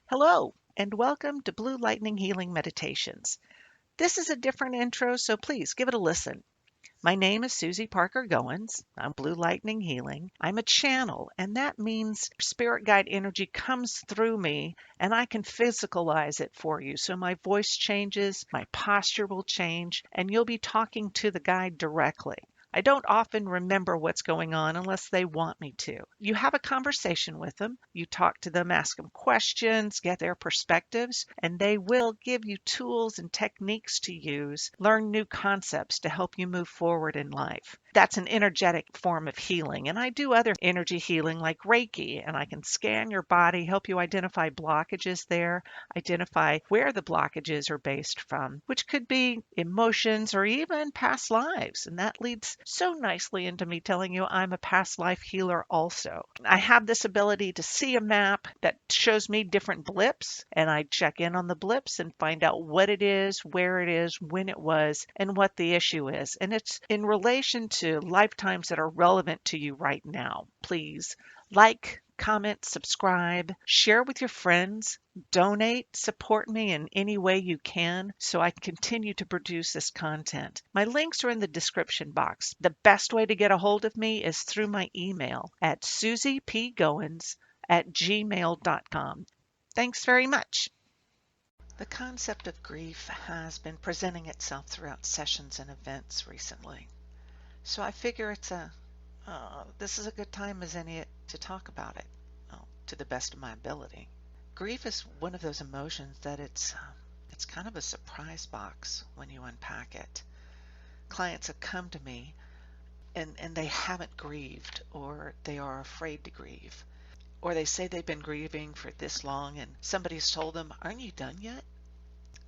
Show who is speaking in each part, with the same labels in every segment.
Speaker 1: Hello, and welcome to Blue Lightning Healing Meditations. This is a different intro, so please give it a listen. My name is Susie Parker Goins. I'm Blue Lightning Healing. I'm a channel, and that means spirit guide energy comes through me and I can physicalize it for you. So my voice changes, my posture will change, and you'll be talking to the guide directly. I don't often remember what's going on unless they want me to. You have a conversation with them, you talk to them, ask them questions, get their perspectives, and they will give you tools and techniques to use, learn new concepts to help you move forward in life. That's an energetic form of healing. And I do other energy healing like Reiki, and I can scan your body, help you identify blockages there, identify where the blockages are based from, which could be emotions or even past lives. And that leads so nicely into me telling you I'm a past life healer also. I have this ability to see a map that shows me different blips, and I check in on the blips and find out what it is, where it is, when it was, and what the issue is. And it's in relation to lifetimes that are relevant to you right now. Please like, comment, subscribe, share with your friends, donate, support me in any way you can so I can continue to produce this content. My links are in the description box. The best way to get a hold of me is through my email at susiepgoins@gmail.com. Thanks very much. The concept of grief has been presenting itself throughout sessions and events recently. So I figure this is a good time as any to talk about it, to the best of my ability. Grief is one of those emotions that it's kind of a surprise box when you unpack it. Clients have come to me and they haven't grieved, or they are afraid to grieve, or they say they've been grieving for this long and somebody's told them, "Aren't you done yet?"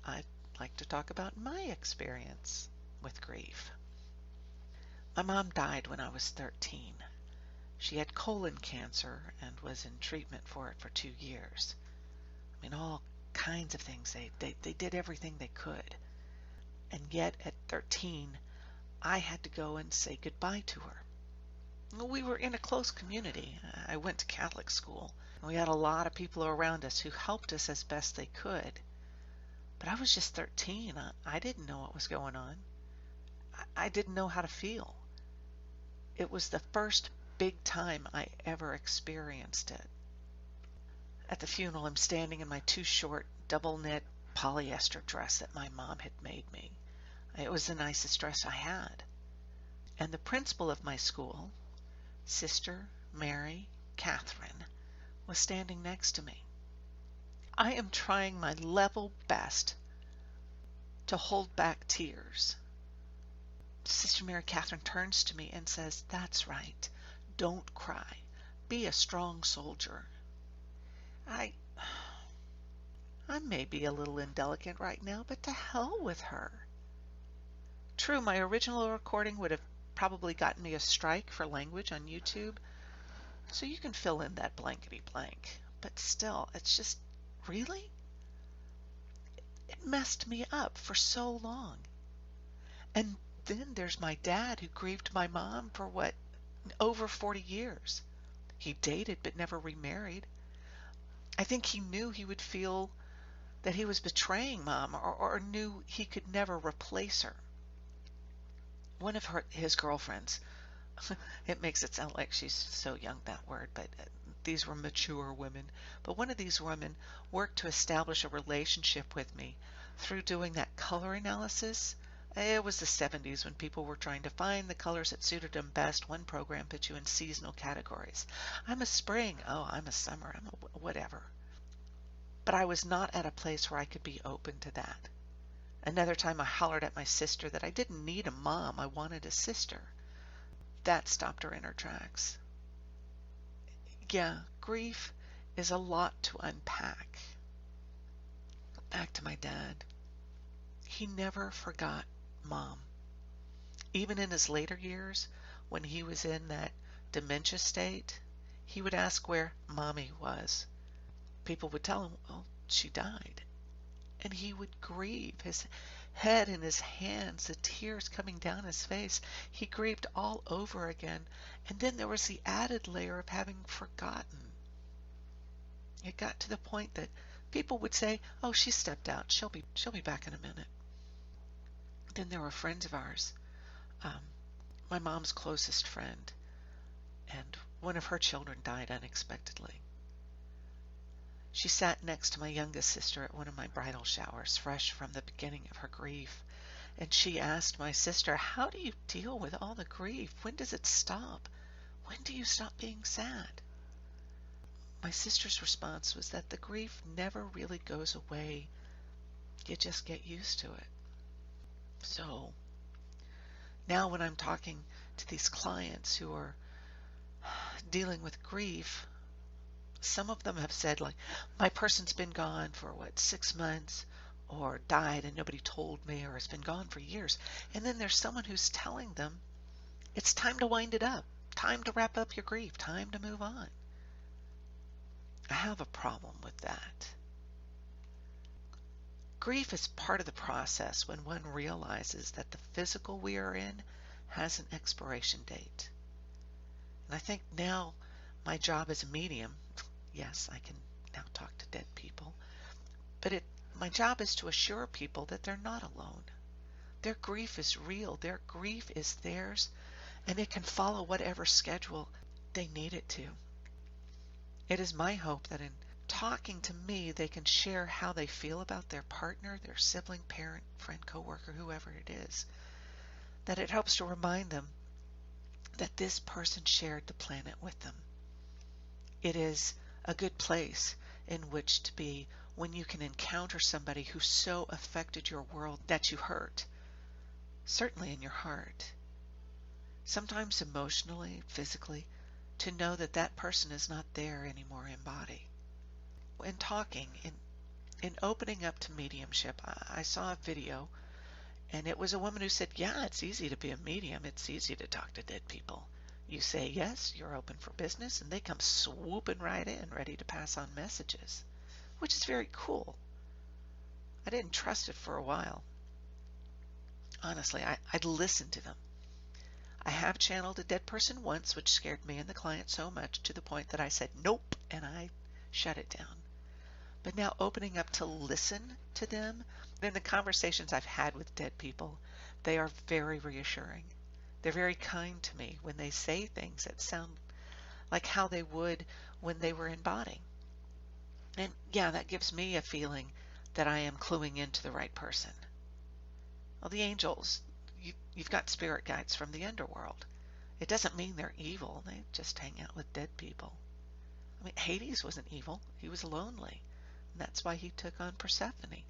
Speaker 1: I'd like to talk about my experience with grief. My mom died when I was 13. She had colon cancer and was in treatment for it for 2 years. I mean, all kinds of things. They did everything they could. And yet at 13, I had to go and say goodbye to her. We were in a close community. I went to Catholic school. And we had a lot of people around us who helped us as best they could. But I was just 13. I didn't know what was going on. I didn't know how to feel. It was the first big time I ever experienced it. At the funeral, I'm standing in my too short double knit polyester dress that my mom had made me. It was the nicest dress I had. And the principal of my school, Sister Mary Catherine, was standing next to me. I am trying my level best to hold back tears. Sister Mary Catherine turns to me and says, "That's right. Don't cry. Be a strong soldier." I may be a little indelicate right now, but to hell with her. True, my original recording would have probably gotten me a strike for language on YouTube, so you can fill in that blankety blank. But still, it's just, really? It messed me up for so long. And then there's my dad, who grieved my mom for over 40 years. He dated but never remarried. I think he knew he would feel that he was betraying mom, or knew he could never replace her. One of his girlfriends, it makes it sound like she's so young, that word, but these were mature women. But one of these women worked to establish a relationship with me through doing that color analysis. It was the 70s when people were trying to find the colors that suited them best. One program put you in seasonal categories. I'm a spring. Oh, I'm a summer. I'm a whatever. But I was not at a place where I could be open to that. Another time I hollered at my sister that I didn't need a mom. I wanted a sister. That stopped her in her tracks. Yeah, grief is a lot to unpack. Back to my dad. He never forgot mom. Even in his later years, when he was in that dementia state, he would ask where mommy was. People would tell him, "Well, she died." And he would grieve, his head in his hands, the tears coming down his face. He grieved all over again. And then there was the added layer of having forgotten. It got to the point that people would say, "Oh, she stepped out. She'll be back in a minute." Then there were friends of ours, um, my mom's closest friend, and one of her children died unexpectedly. She sat next to my youngest sister at one of my bridal showers, fresh from the beginning of her grief, and she asked my sister, "How do you deal with all the grief? When does it stop? When do you stop being sad?" My sister's response was that the grief never really goes away. You just get used to it. So now when I'm talking to these clients who are dealing with grief, some of them have said, like, my person's been gone for 6 months, or died and nobody told me, or has been gone for years. And then there's someone who's telling them it's time to wind it up, time to wrap up your grief, time to move on. I have a problem with that. Grief is part of the process when one realizes that the physical we are in has an expiration date. And I think now my job as a medium, yes, I can now talk to dead people, but my job is to assure people that they're not alone. Their grief is real. Their grief is theirs, and it can follow whatever schedule they need it to. It is my hope that in talking to me, they can share how they feel about their partner, their sibling, parent, friend, coworker, whoever it is. That it helps to remind them that this person shared the planet with them. It is a good place in which to be when you can encounter somebody who so affected your world that you hurt, certainly in your heart, sometimes emotionally, physically, to know that that person is not there anymore in body. In talking, in opening up to mediumship, I saw a video, and it was a woman who said, yeah, it's easy to be a medium. It's easy to talk to dead people. You say yes, you're open for business, and they come swooping right in, ready to pass on messages, which is very cool. I didn't trust it for a while. Honestly, I'd listen to them. I have channeled a dead person once, which scared me and the client so much to the point that I said nope, and I shut it down. But now opening up to listen to them, in the conversations I've had with dead people, they are very reassuring. They're very kind to me when they say things that sound like how they would when they were in body. And yeah, that gives me a feeling that I am cluing into the right person. Well, the angels, you've got spirit guides from the underworld. It doesn't mean they're evil. They just hang out with dead people. I mean, Hades wasn't evil. He was lonely. And that's why he took on Persephone.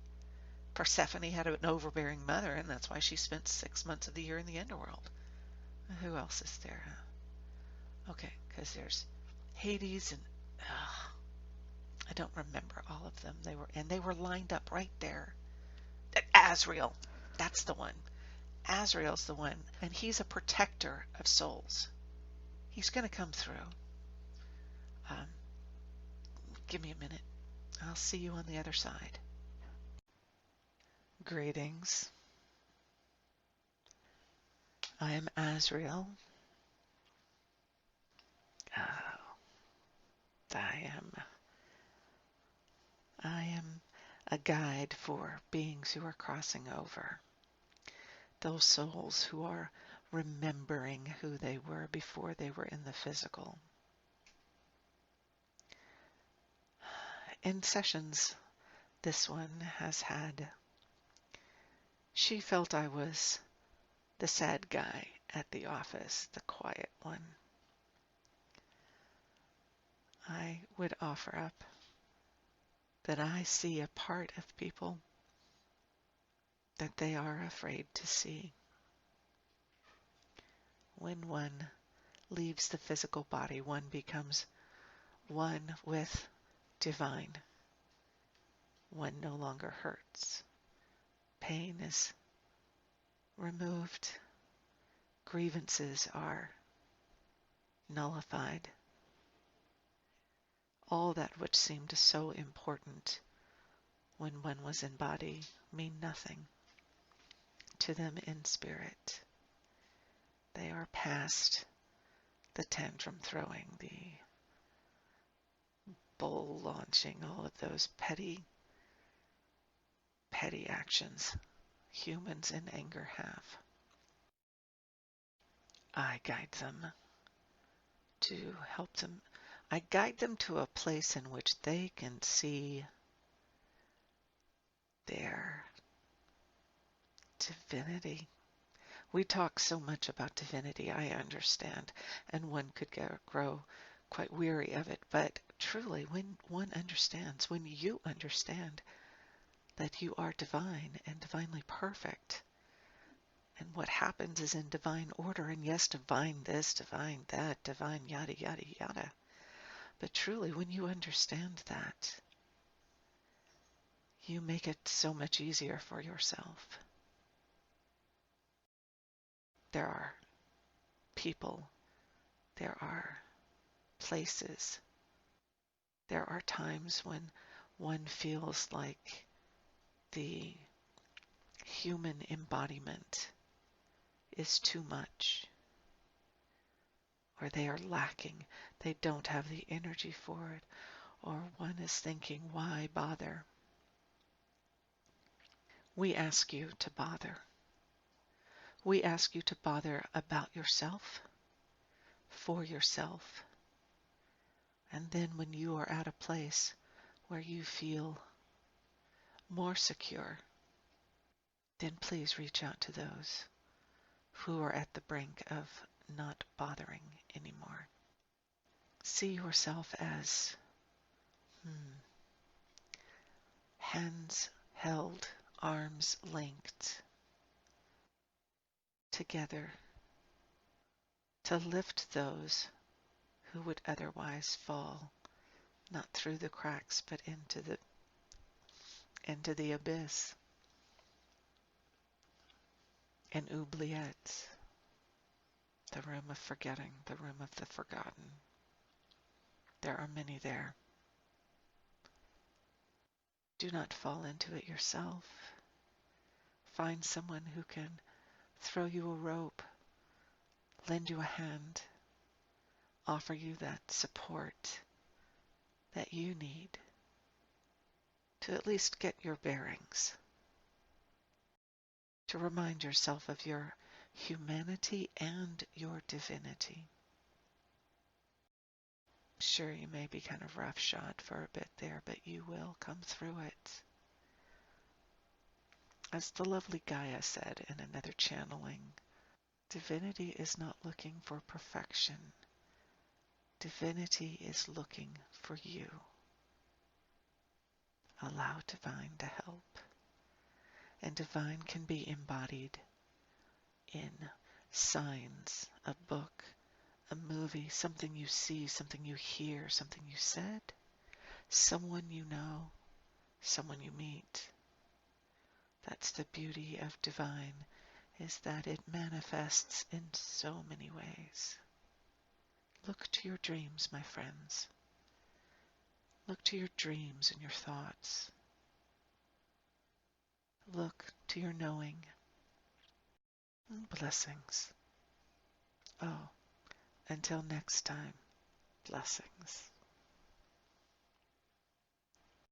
Speaker 1: Persephone had an overbearing mother, and that's why she spent 6 months of the year in the underworld. Who else is there? Okay, because there's Hades and I don't remember all of them. They were lined up right there. Azreal, that's the one. Azrael's the one, and he's a protector of souls. He's going to come through. Give me a minute. I'll see you on the other side. Greetings. I am Azreal. I am a guide for beings who are crossing over. Those souls who are remembering who they were before they were in the physical. In sessions this one has had, she felt I was the sad guy at the office, the quiet one. I would offer up that I see a part of people that they are afraid to see. When one leaves the physical body, one becomes one with divine. One no longer hurts. Pain is removed. Grievances are nullified. All that which seemed so important when one was in body mean nothing to them in spirit. They are past the tantrum throwing, the bowl launching, all of those petty petty actions humans in anger have. I guide them to help them. I guide them to a place in which they can see their divinity. We talk so much about divinity, I understand, and one could grow quite weary of it. But truly, when one understands, when you understand that you are divine and divinely perfect, and what happens is in divine order, and yes, divine this, divine that, divine yada, yada, yada. But truly, when you understand that, you make it so much easier for yourself. There are people, there are places, there are times when one feels like the human embodiment is too much, or they are lacking, they don't have the energy for it, or one is thinking, why bother? We ask you to bother. We ask you to bother about yourself, for yourself, and then when you are at a place where you feel more secure, then please reach out to those who are at the brink of not bothering anymore. See yourself as hands held, arms linked together to lift those who would otherwise fall, not through the cracks, but into the abyss. And oubliettes, the room of forgetting, the room of the forgotten. There are many there. Do not fall into it yourself. Find someone who can throw you a rope, lend you a hand, offer you that support that you need to at least get your bearings, to remind yourself of your humanity and your divinity. Sure, you may be kind of roughshod for a bit there, but you will come through it. As the lovely Gaia said in another channeling, divinity is not looking for perfection. Divinity is looking for you. Allow divine to help. And divine can be embodied in signs, a book, a movie, something you see, something you hear, something you said, someone you know, someone you meet. That's the beauty of divine, is that it manifests in so many ways. Look to your dreams, my friends. Look to your dreams and your thoughts. Look to your knowing. Blessings. Oh, until next time, blessings.